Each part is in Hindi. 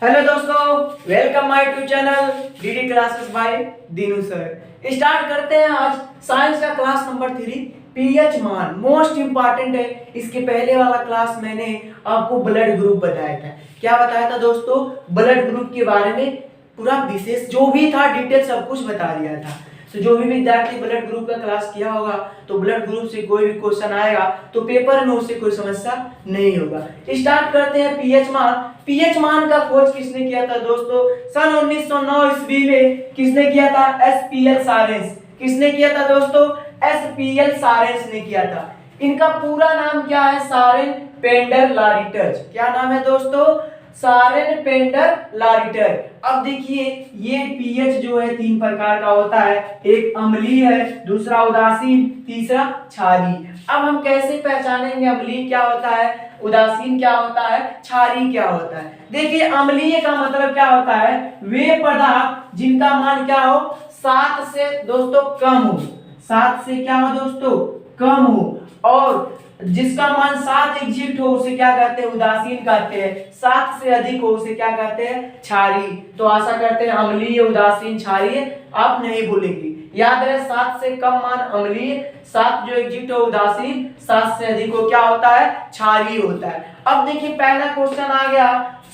हेलो दोस्तों, welcome my to channel DD classes by Dinu sir. Start करते हैं आज साइंस का क्लास नंबर 3 पीएच मान मोस्ट इंपॉर्टेंट है। इसके पहले वाला क्लास मैंने आपको ब्लड ग्रुप बताया था। क्या बताया था दोस्तों? ब्लड ग्रुप के बारे में पूरा विशेष जो भी था डिटेल सब कुछ बता दिया था। तो जो भी विद्यार्थी ब्लड ग्रुप का क्लास किया होगा तो ब्लड ग्रुप से कोई भी क्वेश्चन आएगा तो पेपर में उससे कोई समस्या नहीं होगा। स्टार्ट करते हैं पीएच मान। पीएच मान का खोज किसने किया था दोस्तों? सन 1909 ईस्वी में किसने किया था? एसपीएल सारेंस। किसने किया था दोस्तों? एसपीएल सारेंस ने किया था। इनका पूरा नाम क्या है? सारेन पेंडर लारिटज। क्या नाम है दोस्तों? सारेन पेंडर लारिटर। अब देखिए ये पीएच जो है 3 प्रकार का होता है। एक अम्लीय है, दूसरा उदासीन, तीसरा क्षारीय। अब हम कैसे पहचानेंगे अम्लीय क्या होता है, उदासीन क्या होता है, क्षारीय क्या होता है? देखिए अम्लीय का मतलब क्या होता है? वे पदार्थ जिनका मान क्या हो? 7 से दोस्तों कम हो। 7 से क्या हो दोस्तों? कम हो। और जिसका मान 7 एग्जिट हो उसे क्या कहते हैं? उदासीन कहते हैं। 7 से अधिक हो उसे क्या कहते हैं? क्षारीय। तो आशा करते हैं अम्लीय, उदासीन, क्षारीय आप नहीं भूलेंगे। याद रहे 7 से कम मान अम्लीय, 7 जो एग्जिट हो उदासीन, 7 से अधिक हो क्या होता है? क्षारीय होता है। अब देखिए पहला क्वेश्चन आ गया,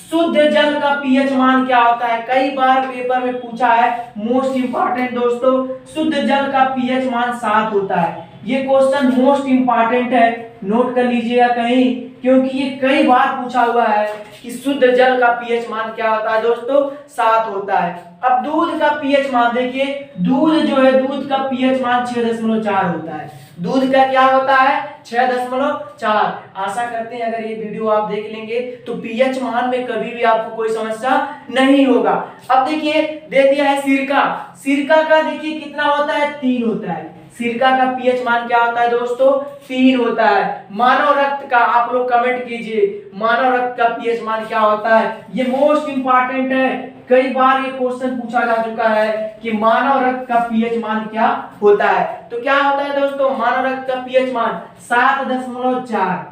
शुद्ध जल का पीएच मान क्या होता है? कई बार पेपर में पूछा है, मोस्ट इंपॉर्टेंट दोस्तों, शुद्ध जल का पीएच मान 7 होता है। ये क्वेश्चन मोस्ट इंपॉर्टेंट है, नोट कर लीजिएगा कहीं, क्योंकि ये कई बार पूछा हुआ है कि शुद्ध जल का पीएच मान क्या होता है दोस्तों? 7 होता है। अब दूध का पीएच मान देखिए, दूध जो है दूध का पीएच मान 6.4 होता है। दूध का क्या होता है? 6.4। आशा करते हैं अगर ये वीडियो आप देख लेंगे तो पीएच मान में कभी भी आपको कोई समस्या नहीं होगा। अब देखिए दे दिया है सिरका। सिरका का देखिए कितना होता है? 3 होता है। सिरका का पीएच मान क्या होता है दोस्तों? 3 होता है। मानव रक्त का आप लोग कमेंट कीजिए, मानव रक्त का पीएच मान क्या होता है? ये मोस्ट इंपॉर्टेंट है, कई बार ये क्वेश्चन पूछा जा चुका है कि मानव रक्त का पीएच मान क्या होता है। तो क्या होता है दोस्तों? मानव रक्त का पीएच मान 7.4।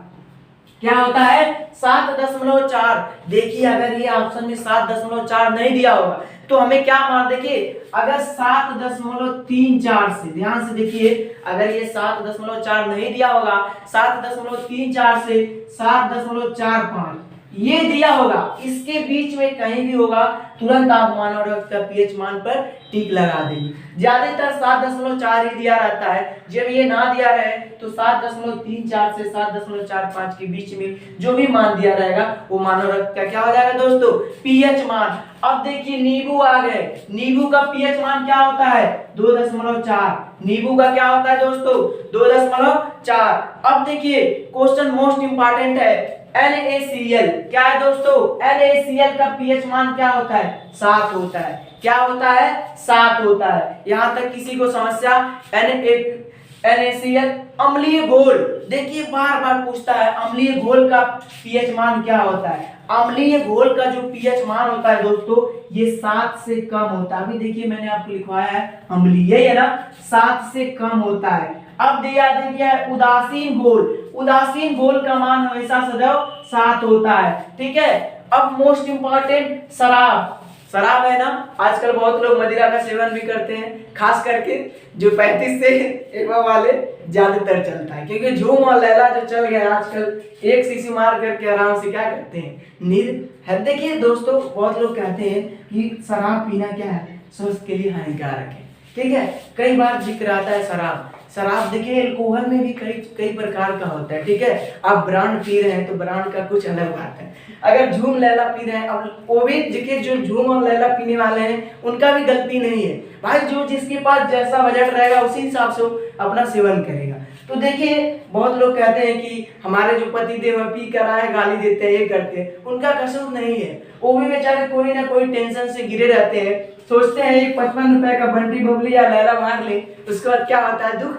क्या होता है? 7.4। देखिए अगर ये ऑप्शन में 7.4 नहीं दिया होगा तो हमें क्या मान, देखिए अगर 7.34 से, ध्यान से देखिए, अगर ये 7.4 नहीं दिया होगा, 7.34 से 7.45 ये दिया होगा, इसके बीच में कहीं भी होगा, तुरंत आप मानव रक्त का पीएच मान पर टिक लगा देंगे। ज्यादातर 7.4 ही दिया रहता है। जब ये ना दिया रहे तो 7.34 से 7.45 के बीच में जो भी मान दिया रहेगा वो मानव रक्त का क्या हो जाएगा दोस्तों? पीएच मान। अब देखिए नींबू आ गए, नींबू का पीएच मान क्या होता है? 2.4। नींबू का क्या होता है दोस्तों? 2.4। अब देखिए क्वेश्चन मोस्ट इंपॉर्टेंट है, NaCl। क्या है दोस्तों? NaCl का पीएच मान क्या होता है? 7 होता है। क्या होता है? 7 होता है। यहां तक किसी को समस्या? NaCl अम्लीय घोल, देखिए बार बार पूछता है अम्लीय घोल का पीएच मान क्या होता है? अम्लीय घोल का जो पीएच मान होता है दोस्तों ये 7 से कम होता है। अभी देखिए मैंने आपको लिखवाया है अम्लीय, है ना, 7 से कम होता है। अब दिया है उदासीन घोल। उदासीन घोल का मान हमेशा सदैव 7 होता है। ठीक है। अब मोस्ट इंपॉर्टेंट शराब। शराब है ना, आजकल बहुत लोग मदिरा का सेवन भी करते हैं, खास करके जो 35 से एबव वाले ज्यादातर चलता है, क्योंकि झूम और लैला जो चल गया आजकल, एक शीशी मार करके आराम से क्या करते हैं, नींद है। देखिए दोस्तों बहुत लोग कहते हैं कि शराब पीना क्या है, स्वास्थ्य के लिए हानिकारक है। ठीक है। कई बार जिक्र आता है शराब। शराब देखिए अल्कोहल में भी कई प्रकार का होता है। ठीक है। आप ब्रांड पी रहे हैं तो ब्रांड का कुछ अलग बात है। अगर झूम लैला पी रहे हैं, अब वो भी देखिए जो झूम और लैला पीने वाले हैं उनका भी गलती नहीं है भाई, जो जिसके पास जैसा बजट रहेगा उसी हिसाब से अपना सेवन करेगा। तो देखिए बहुत लोग कहते हैं कि हमारे जो पति देव पी कर आए गाली देते हैं, ये करते हैं, उनका कसूर नहीं है। वो भी बेचारे कोई ना कोई टेंशन से गिरे रहते हैं, सोचते हैं एक 55 रुपए का बंटी बबली या लैला मार ले, उसके बाद क्या होता है, दुख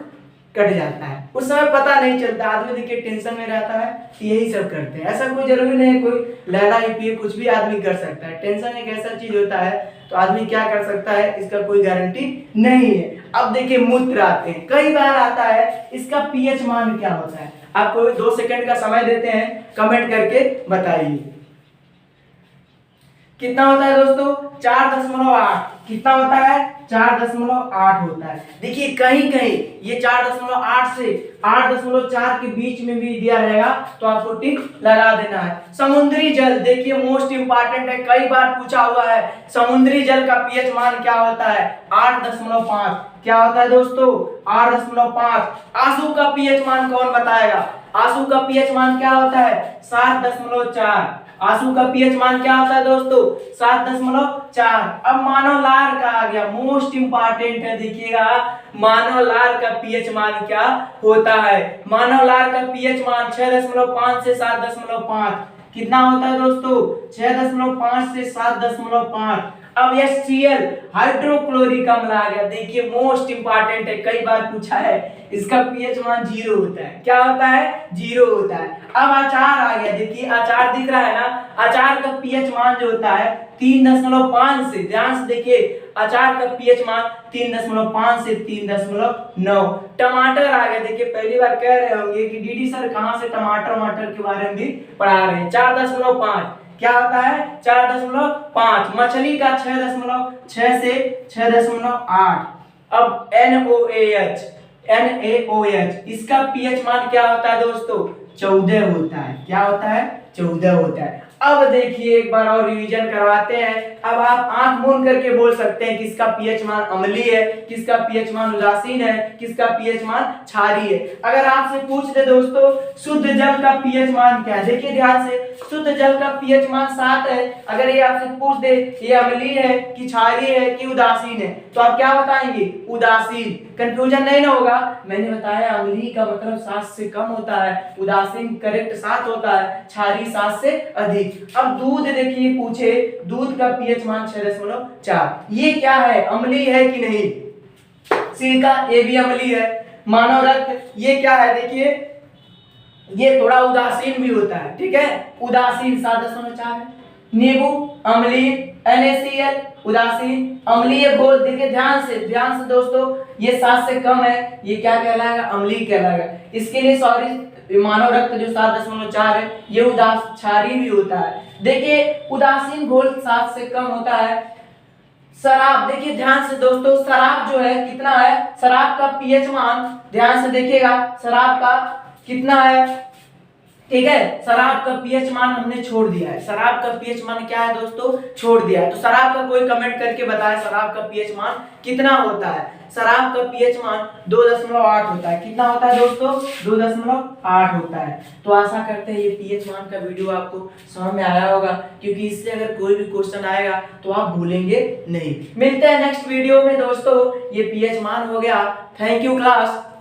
कट जाता है। उस समय पता नहीं चलता, आदमी देखिए टेंशन में रहता है, यही सब करते हैं। ऐसा कोई जरूरी नहीं है कोई लैला ही पिए, कुछ भी आदमी कर सकता है। टेंशन एक ऐसा चीज होता है तो आदमी क्या कर सकता है, इसका कोई गारंटी नहीं है। अब देखिए मूत्र आते हैं, कई बार आता है, इसका पीएच मान क्या होता है? आपको 2 सेकंड का समय देते हैं, कमेंट करके बताइए। कितना होता है दोस्तों 4.8। कितना होता है 4.8 होता है। देखिए कहीं कहीं ये 4.8 से 8.4 के बीच में भी दिया रहेगा तो आपको टिक लगा देना है। समुद्री जल, देखिए मोस्ट इंपॉर्टेंट है, कई बार पूछा हुआ है। समुद्री जल का पीएच मान क्या होता है 8.5। क्या होता है दोस्तों 8.5। आंसू का पीएच मान कौन बताएगा? आंसू का पीएच मान क्या होता है 7.4। आंसू का पीएच मान क्या होता है दोस्तों 7.4। अब मानव लार का आ गया, मोस्ट इंपॉर्टेंट है, देखिएगा मानव लार का पीएच मान क्या होता है। मानव लार का पीएच मान 6.5 से 7.5। कितना होता है दोस्तों 6.5 से 7.5। अब HCl हाइड्रोक्लोरिक अम्ल आ गया। देखिए मोस्ट इंपॉर्टेंट है, कई बार पूछा है, इसका पीएच मान 0 होता है। क्या होता है 0 होता है। अब अचार आ गया, देखिए अचार दिख रहा है ना, अचार का पीएच मान जो होता है 3.5 से, ध्यान से देखिए अचार का पीएच मान 3.5 से 3.9। टमाटर आ गया, देखिए पहली बार कह रहे होंगे कि डीडी सर कहां से टमाटर के बारे में भी पढ़ा रहे हैं। 4.5 क्या होता है 4.5। मछली का 6.6 से 6.8। अब NaOH इसका पीएच मान क्या होता है दोस्तों 14 होता है। क्या होता है 14 होता है। अब देखिए एक बार और रिवीजन करवाते हैं। अब आप आंख मूंद करके बोल सकते हैं किसका पीएच मान अम्लीय है, किसका पीएच मान उदासीन है, किसका पीएच मान क्षारीय है। अगर आपसे पूछ दे दोस्तों शुद्ध जल का पीएच मान क्या है, देखिए ध्यान से, शुद्ध जल का पीएच मान 7 है। अगर ये आपसे पूछ दे ये अम्लीय है कि क्षारीय है कि उदासीन है, तो आप क्या बताएंगे उदासीन। कंफ्यूजन नहीं ना होगा, मैंने बताया अम्लीय का मतलब 7 से कम होता है, उदासीन करेक्ट 7 होता है, क्षारीय 7 से अधिक। अब दूध देखिए पूछे, दूध का पीएच मान 6.4। ये क्या है अम्लीय है कि नहीं? सिरका ये भी अम्लीय है। मानव रक्त ये क्या है, देखिए ये थोड़ा उदासीन भी होता है, ठीक है, उदासीन 7.4 है। नींबू अम्लीय, NaCl उदासीन, अम्लीय घोल, देखिए ध्यान से दोस्तों ये 7 से कम है, ये क्या कहलाएगा अम्लीय कहलाएगा। इसके लिए सॉरी मानव रक्त जो 7.4 है ये क्षारीय भी होता है। देखिए उदासीन घोल 7 से कम होता है। शराब, देखिए ध्यान से दोस्तों, शराब जो है कितना है, शराब का पीएच मान ध्यान से देखिएगा, शराब का कितना है, ठीक है, शराब का पीएच मान हमने छोड़ दिया है। शराब का पीएच मान क्या है दोस्तों छोड़ दिया है। तो शराब का कोई कमेंट करके बताए शराब का पीएच मान कितना होता है। शराब का पीएच मान 2.8 होता है। कितना होता है दोस्तों 2.8 होता है। तो आशा करते हैं ये पीएच मान का वीडियो आपको समझ में आया होगा, क्योंकि इससे अगर कोई भी क्वेश्चन आएगा तो आप भूलेंगे नहीं। मिलते हैं नेक्स्ट वीडियो में दोस्तों। ये पीएच मान हो गया। Thank you class.